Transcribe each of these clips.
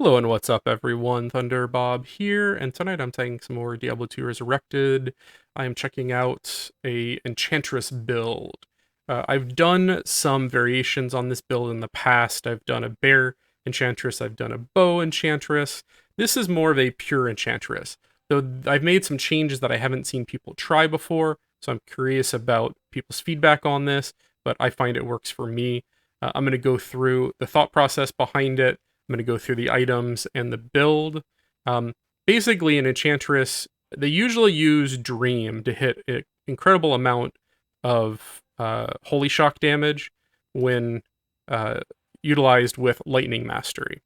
Hello and what's up everyone, Thunder Bob here, and tonight I'm playing some more Diablo 2 Resurrected. I am checking out a Enchantress build. I've done some variations on this build in the past. I've done a Bear Enchantress, I've done a Bow Enchantress. This is more of a pure Enchantress, though I've made some changes that I haven't seen people try before, so I'm curious about people's feedback on this, but I find it works for me. I'm going to go through the thought process behind it. I'm going to go through the items and the build. Um, Basically, in Enchantress, they usually use Dream to hit an incredible amount of Holy Shock damage when uh, utilized with Lightning Mastery.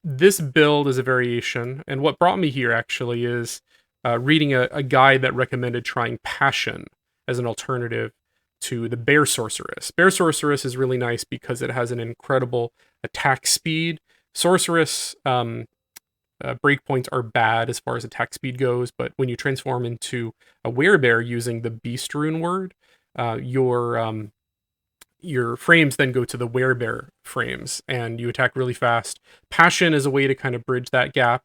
This build is a variation, and what brought me here actually is reading a guide that recommended trying Passion as an alternative to the Bear Sorceress. Bear Sorceress is really nice because it has an incredible attack speed. Sorceress breakpoints are bad as far as attack speed goes, but when you transform into a werebear using the Beast Rune word, uh, your your frames then go to the werebear frames, and you attack really fast. Passion is a way to kind of bridge that gap.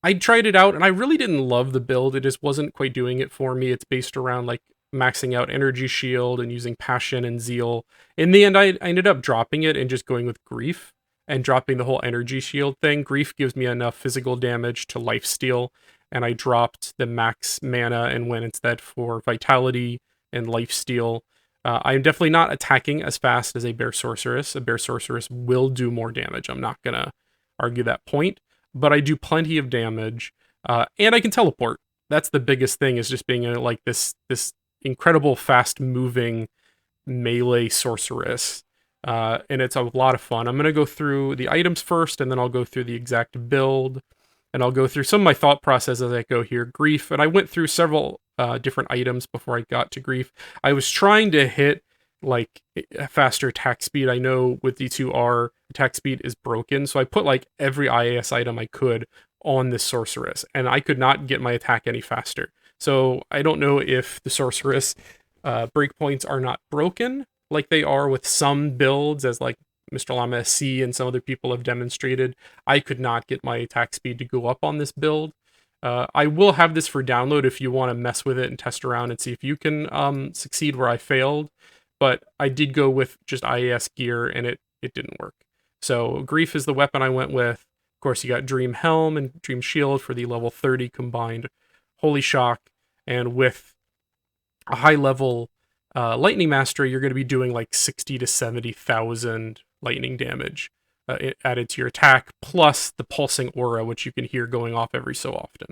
I tried it out, and I really didn't love the build. It just wasn't quite doing it for me. It's based around like maxing out energy shield and using passion and zeal. In the end, I ended up dropping it and just going with grief and dropping the whole energy shield thing. Grief gives me enough physical damage to lifesteal, and I dropped the max mana and went instead for vitality and lifesteal. I'm definitely not attacking as fast as a Bear Sorceress. A Bear Sorceress will do more damage. I'm not gonna argue that point, but I do plenty of damage, and I can teleport. That's the biggest thing, is just being like this incredible fast moving melee sorceress, and it's a lot of fun. I'm gonna go through the items first, and then I'll go through the exact build, and I'll go through some of my thought process as I go here. Grief, and I went through several different items before I got to grief. I was trying to hit like a faster attack speed. I know with D2R attack speed is broken, so I put like every IAS item I could on this sorceress, and I could not get my attack any faster. So I don't know if the sorceress breakpoints are not broken like they are with some builds, as like Mr. Llama SC and some other people have demonstrated. I could not get my attack speed to go up on this build. I will have this for download if you want to mess with it and test around and see if you can succeed where I failed. But I did go with just IAS gear, and it didn't work. So Grief is the weapon I went with. Of course, you got Dream Helm and Dream Shield for the level 30 combined Holy Shock, and with a high level Lightning Mastery, you're going to be doing like 60 to 70,000 lightning damage added to your attack, plus the pulsing aura, which you can hear going off every so often.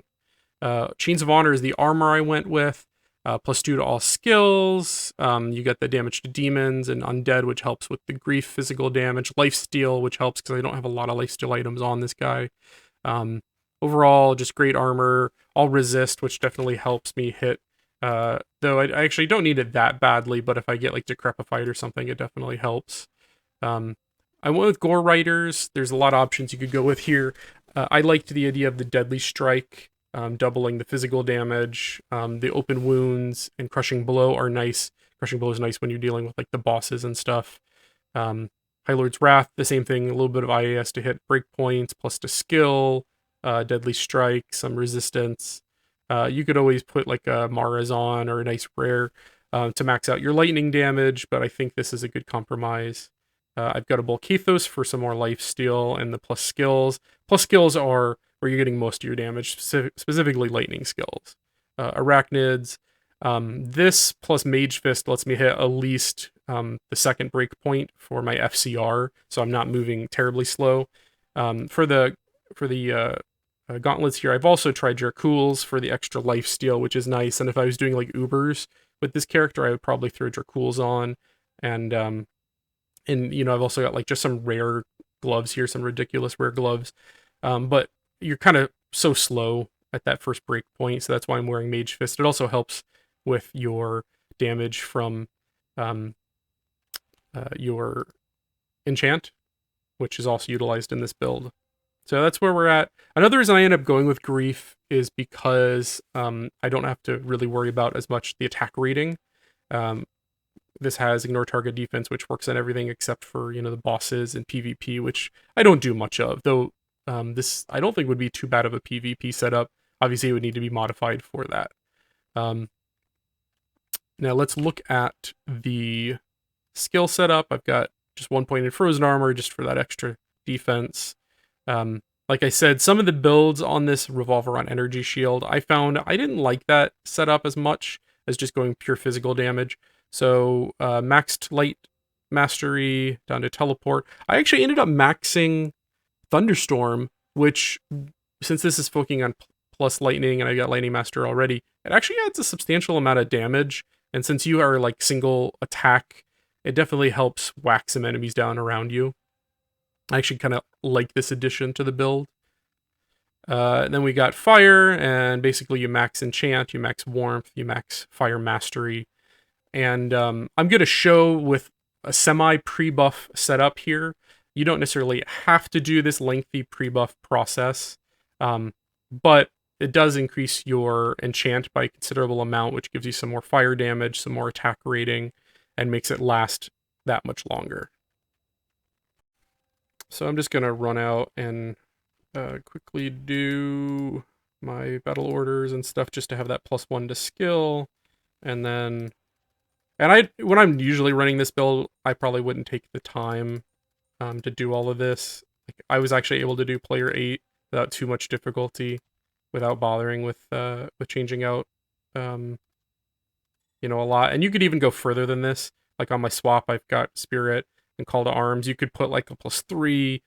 Chains of Honor is the armor I went with, +2 to all skills. You get the damage to demons and undead, which helps with the grief physical damage. Lifesteal, which helps because I don't have a lot of lifesteal items on this guy. Overall, just great armor. All resist, which definitely helps me hit. Though I actually don't need it that badly, but if I get like Decrepified or something, it definitely helps. I went with Gore Riders. There's a lot of options you could go with here. I liked the idea of the Deadly Strike, doubling the physical damage. The open wounds and Crushing Blow are nice. Crushing Blow is nice when you're dealing with like the bosses and stuff. High Lord's Wrath, the same thing. A little bit of IAS to hit breakpoints, plus to skill. Deadly Strike, some resistance. You could always put like a Marazon or a nice rare to max out your lightning damage, but I think this is a good compromise. I've got a Bolcathos for some more lifesteal and the plus skills. Plus skills are where you're getting most of your damage, specifically lightning skills. Arachnids. This plus Mage Fist lets me hit at least the second breakpoint for my FCR, so I'm not moving terribly slow. For the gauntlets here, I've also tried Dracools for the extra lifesteal, which is nice. And if I was doing like Ubers with this character, I would probably throw Dracools on. And you know, I've also got like just some rare gloves here, some ridiculous rare gloves. But you're kind of so slow at that first break point, so that's why I'm wearing Mage Fist. It also helps with your damage from your enchant, which is also utilized in this build. So that's where we're at. Another reason I end up going with Grief is because I don't have to really worry about as much the attack rating. This has ignore target defense, which works on everything except for, you know, the bosses and PvP, which I don't do much of. Though This I don't think would be too bad of a PvP setup. Obviously, it would need to be modified for that. Now let's look at the skill setup. I've got just 1 point in frozen armor just for that extra defense. Like I said, some of the builds on this revolve around energy shield. I found I didn't like that setup as much as just going pure physical damage. So maxed light mastery down to teleport. I actually ended up maxing thunderstorm, which since this is focusing on plus lightning and I got lightning master already, it actually adds a substantial amount of damage. And since you are like single attack, it definitely helps whack some enemies down around you. I actually kind of like this addition to the build. Then we got fire, and basically you max enchant, you max warmth, you max fire mastery. And I'm going to show with a semi pre-buff setup here. You don't necessarily have to do this lengthy pre-buff process, but it does increase your enchant by a considerable amount, which gives you some more fire damage, some more attack rating, and makes it last that much longer. So I'm just going to run out and quickly do my battle orders and stuff just to have that +1 to skill. And then, when I'm usually running this build, I probably wouldn't take the time to do all of this. Like, I was actually able to do player 8 without too much difficulty, without bothering with changing out, a lot. And you could even go further than this. Like on my swap, I've got Spirit and Call to Arms. You could put like a +3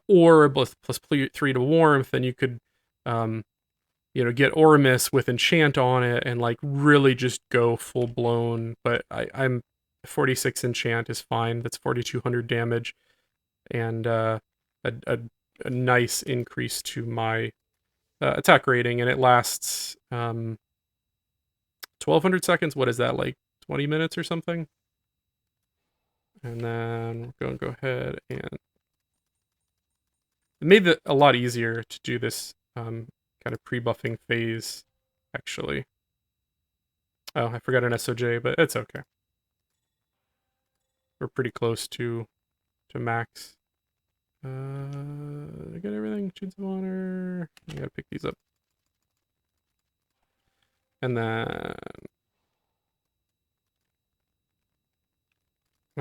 or a +3 to Warmth, and you could, get Oramus with Enchant on it and like really just go full blown. But I'm 46 Enchant is fine. That's 4,200 damage, and a nice increase to my attack rating, and it lasts 1,200 seconds. What is that, like 20 minutes or something? And then we're going to go ahead and it made it a lot easier to do this kind of pre-buffing phase, actually. Oh, I forgot an SOJ, but it's okay. We're pretty close to max. I got everything. Chains of Honor. I gotta pick these up. And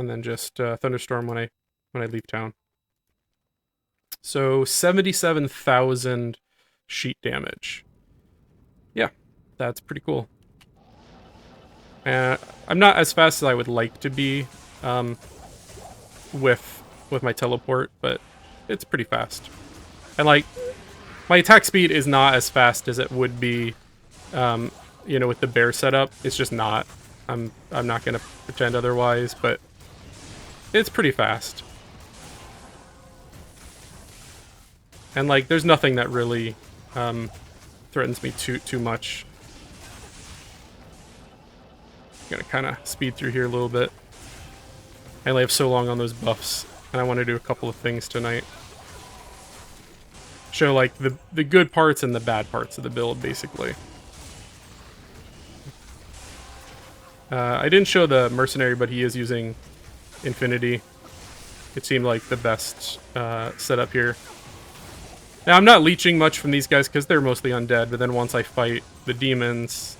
then just Thunderstorm when I leave town. So 77,000 sheet damage. Yeah, that's pretty cool. I'm not as fast as I would like to be with my teleport, but it's pretty fast. And like, my attack speed is not as fast as it would be, with the bear setup. It's just not. I'm not gonna pretend otherwise, but it's pretty fast. And like, there's nothing that really threatens me too much. Gonna kind of speed through here a little bit. I only have so long on those buffs, and I want to do a couple of things tonight. Show like the good parts and the bad parts of the build, basically. I didn't show the mercenary, but he is using Infinity. It seemed like the best setup here. Now, I'm not leeching much from these guys because they're mostly undead, but then once I fight the demons,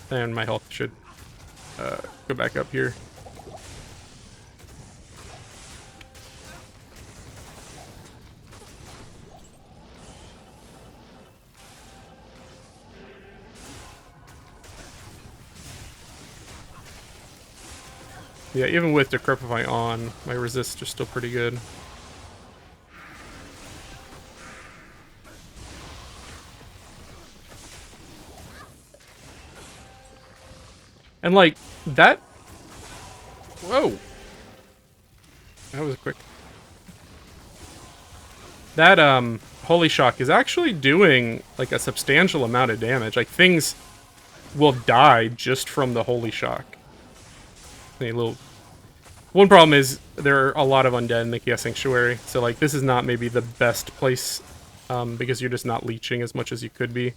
then my health should go back up here. Yeah, even with Decrepify on, my resists are still pretty good. And like, that... Whoa! That was quick. That, Holy Shock is actually doing, like, a substantial amount of damage. Like, things will die just from the Holy Shock. One problem is there are a lot of undead in the Chaos Sanctuary, so like this is not maybe the best place because you're just not leeching as much as you could be.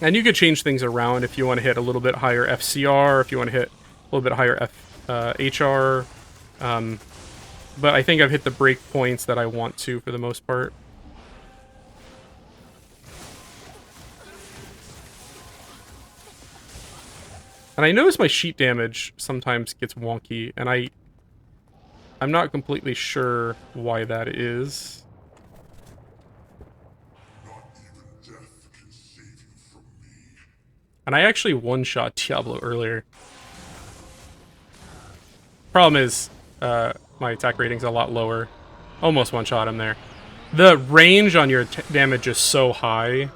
And you could change things around if you want to hit a little bit higher FCR, if you want to hit a little bit higher HR. But I think I've hit the break points that I want to for the most part. And I notice my sheet damage sometimes gets wonky, and I'm not completely sure why that is. And I actually one-shot Diablo earlier. Problem is, my attack rating's a lot lower. Almost one-shot him there. The range on your damage is so high.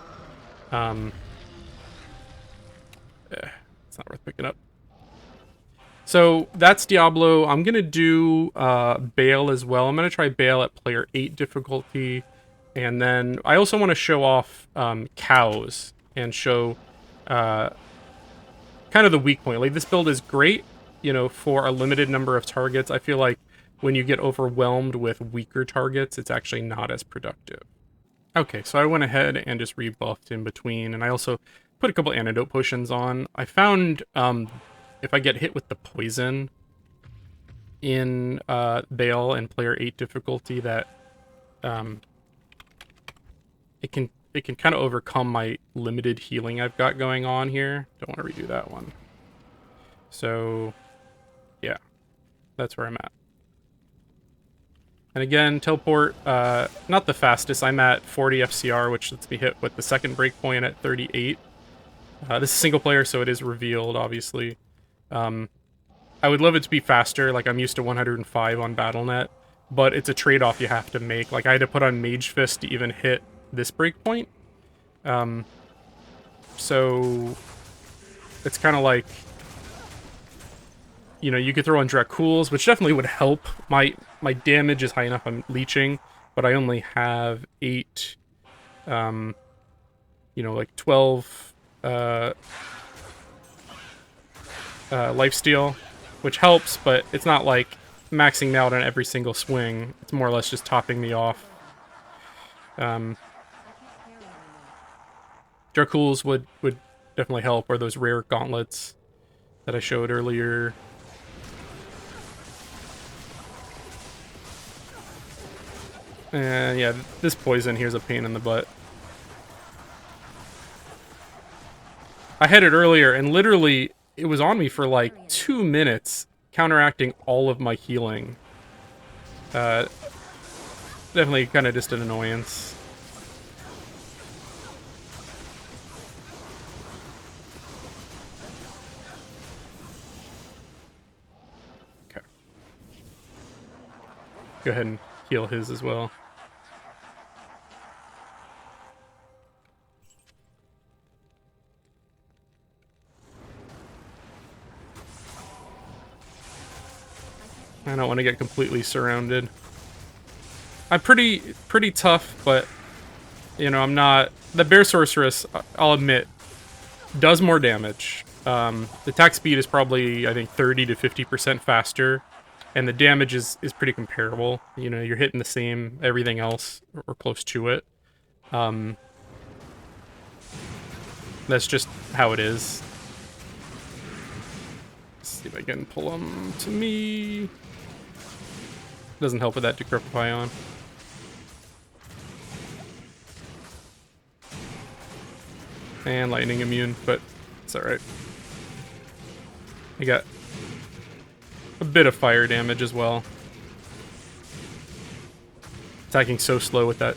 It's not worth picking up. So that's Diablo. I'm gonna do Baal as well. I'm gonna try Baal at player 8 difficulty, and then I also want to show off cows and show kind of the weak point. Like, this build is great, you know, for a limited number of targets. I feel like when you get overwhelmed with weaker targets, it's actually not as productive. Okay, so I went ahead and just rebuffed in between, and I also put a couple antidote potions on. I found if I get hit with the poison in Baal and player 8 difficulty, that it can kind of overcome my limited healing I've got going on here. Don't want to redo that one. So yeah, that's where I'm at. And again, teleport, not the fastest. I'm at 40 FCR, which lets me hit with the second breakpoint at 38. This is single player, so it is revealed, obviously. I would love it to be faster, like I'm used to 105 on BattleNet, but it's a trade-off you have to make. Like, I had to put on Mage Fist to even hit this breakpoint. So it's kind of like, you know, you could throw on Dracules, which definitely would help. My damage is high enough I'm leeching, but I only have 8, you know, like 12 lifesteal, which helps, but it's not like maxing me out on every single swing. It's more or less just topping me off. Dracules would definitely help, or those rare gauntlets that I showed earlier. And yeah, this poison here's a pain in the butt. I had it earlier, and literally, it was on me for like 2 minutes, counteracting all of my healing. Definitely kind of just an annoyance. Okay. Go ahead and heal his as well. I don't want to get completely surrounded. I'm pretty tough, but, you know, I'm not... The Bear Sorceress, I'll admit, does more damage. The attack speed is probably, I think, 30 to 50% faster, and the damage is pretty comparable. You know, you're hitting the same everything else, or close to it. That's just how it is. Let's see if I can pull him to me. Doesn't help with that Decrepify on. And lightning immune, but it's alright. I got a bit of fire damage as well. Attacking so slow with that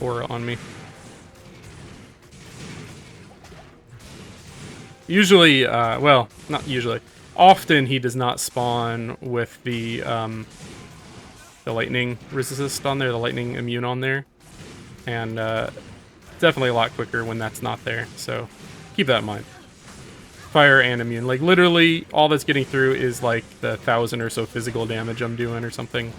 aura on me. Usually, well, not usually. Often he does not spawn with the lightning resist on there, the lightning immune on there. And definitely a lot quicker when that's not there, so keep that in mind. Fire and immune. Like, literally, all that's getting through is, like, the 1,000 or so physical damage I'm doing or something.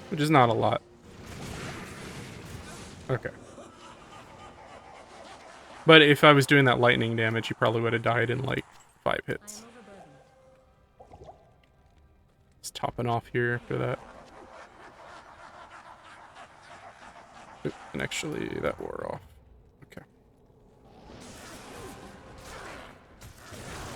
Which is not a lot. Okay. But if I was doing that lightning damage, he probably would have died in, like, 5 hits. Just topping off here after that. Oop, and actually, that wore off. Okay.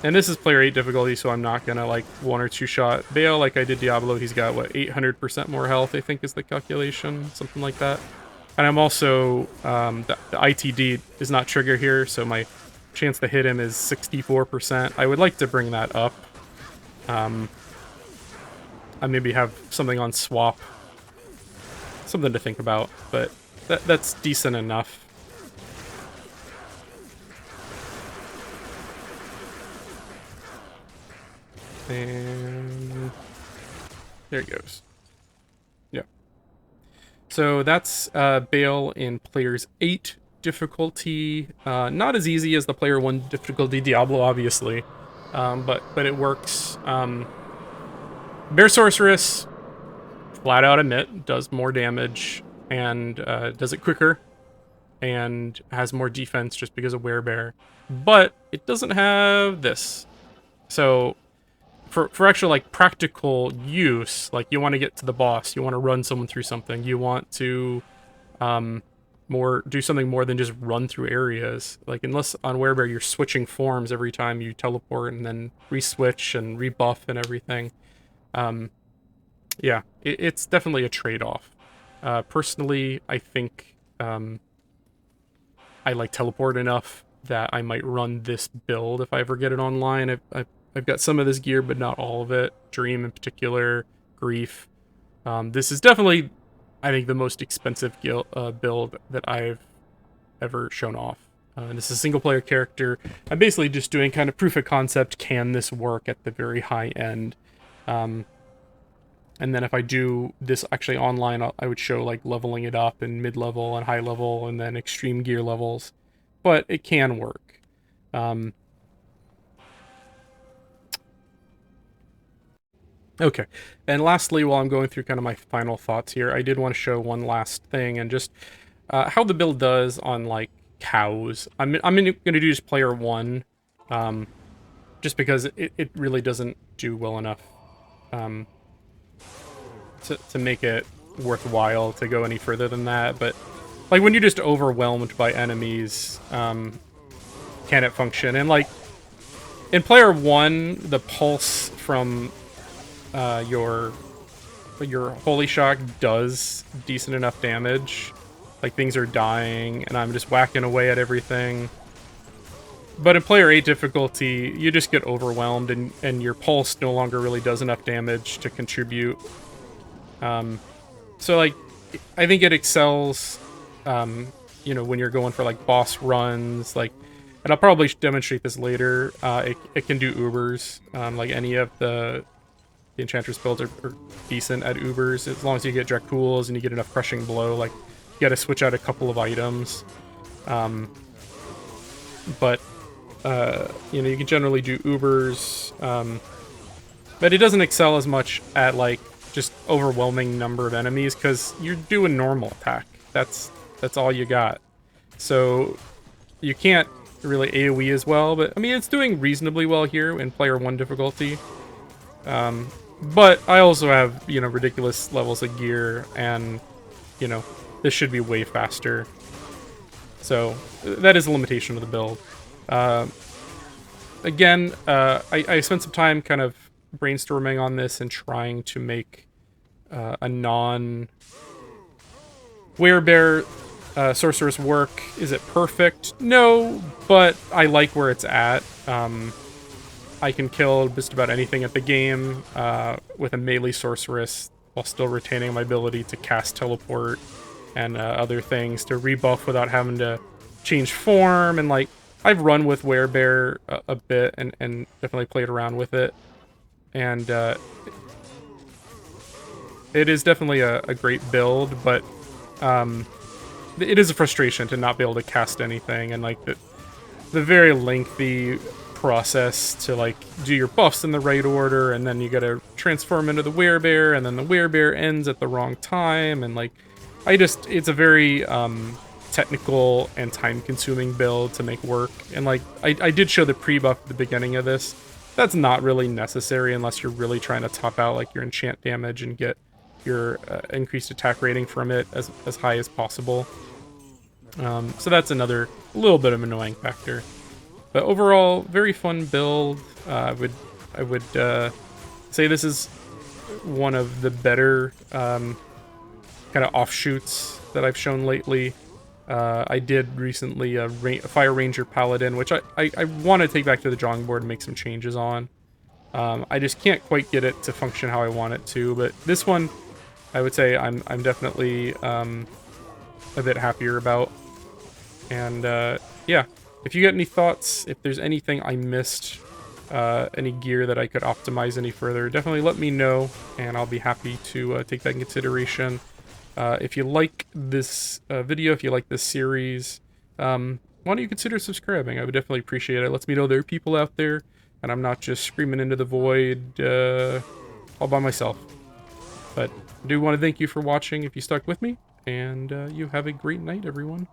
And this is player 8 difficulty, so I'm not gonna like 1 or 2 shot Baal like I did Diablo. He's got what, 800% more health, I think is the calculation, something like that. And I'm also the ITD is not trigger here, so my chance to hit him is 64%. I would like to bring that up. I maybe have something on swap, something to think about, but that's decent enough. And there it goes. Yeah. So that's Baal in players 8 difficulty. Not as easy as the player 1 difficulty Diablo, obviously, but it works. Bear Sorceress, flat out admit, does more damage and does it quicker and has more defense just because of Werebear, but it doesn't have this. So for actual like practical use, like you want to get to the boss, you want to run someone through something, you want to do something more than just run through areas. Like unless on Werebear you're switching forms every time you teleport and then re-switch and rebuff and everything. Yeah, it's definitely a trade-off. Personally, I think I like teleport enough that I might run this build if I ever get it online. I've got some of this gear, but not all of it. Dream in particular, Grief. This is definitely, I think, the most expensive build that I've ever shown off. And this is a single-player character. I'm basically just doing kind of proof of concept. Can this work at the very high end? And then if I do this actually online, I would show like leveling it up in mid-level and high level and then extreme gear levels. But it can work. Okay, and lastly, while I'm going through kind of my final thoughts here, I did want to show one last thing and just how the build does on like cows. I'm going to do just player 1, just because it really doesn't do well enough to make it worthwhile to go any further than that. But like when you're just overwhelmed by enemies, can it function? And like in player 1, the pulse from your holy shock does decent enough damage. Like things are dying and I'm just whacking away at everything. But in player 8 difficulty, you just get overwhelmed and your pulse no longer really does enough damage to contribute. So like, I think it excels, you know, when you're going for like boss runs, like, and I'll probably demonstrate this later. It can do Ubers, like any of the Enchantress builds are decent at Ubers, as long as you get Dracools and you get enough Crushing Blow. Like, you gotta switch out a couple of items. But, you know, you can generally do Ubers, but it doesn't excel as much at, like, just overwhelming number of enemies, because you're doing normal attack. That's all you got. So, you can't really AoE as well, but, I mean, it's doing reasonably well here in player 1 difficulty. But I also have, you know, ridiculous levels of gear, and, you know, this should be way faster. So, that is a limitation of the build. Again, I spent some time kind of brainstorming on this and trying to make a non-Werebear Sorceress work. Is it perfect? No, but I like where it's at. I can kill just about anything at the game with a melee Sorceress while still retaining my ability to cast Teleport and other things to rebuff without having to change form. And like, I've run with Werebear a bit and definitely played around with it. And it is definitely a great build, but it is a frustration to not be able to cast anything, and like the very lengthy process to like do your buffs in the right order, and then you gotta transform into the Werebear, and then the Werebear ends at the wrong time, and like it's a very technical and time-consuming build to make work. And like I did show the pre-buff at the beginning of this. that's not really necessary unless you're really trying to top out like your enchant damage and get your increased attack rating from it as high as possible. So that's another little bit of an annoying factor. But overall, very fun build. I would say this is one of the better kind of offshoots that I've shown lately. I did recently a Fire Ranger Paladin, which I want to take back to the drawing board and make some changes on. I just can't quite get it to function how I want it to, but this one, I would say I'm definitely a bit happier about. And yeah, if you got any thoughts, if there's anything I missed, any gear that I could optimize any further, definitely let me know, and I'll be happy to take that in consideration. If you like this video, if you like this series, why don't you consider subscribing? I would definitely appreciate it. It lets me know there are people out there, and I'm not just screaming into the void all by myself. But I do want to thank you for watching if you stuck with me, and you have a great night, everyone.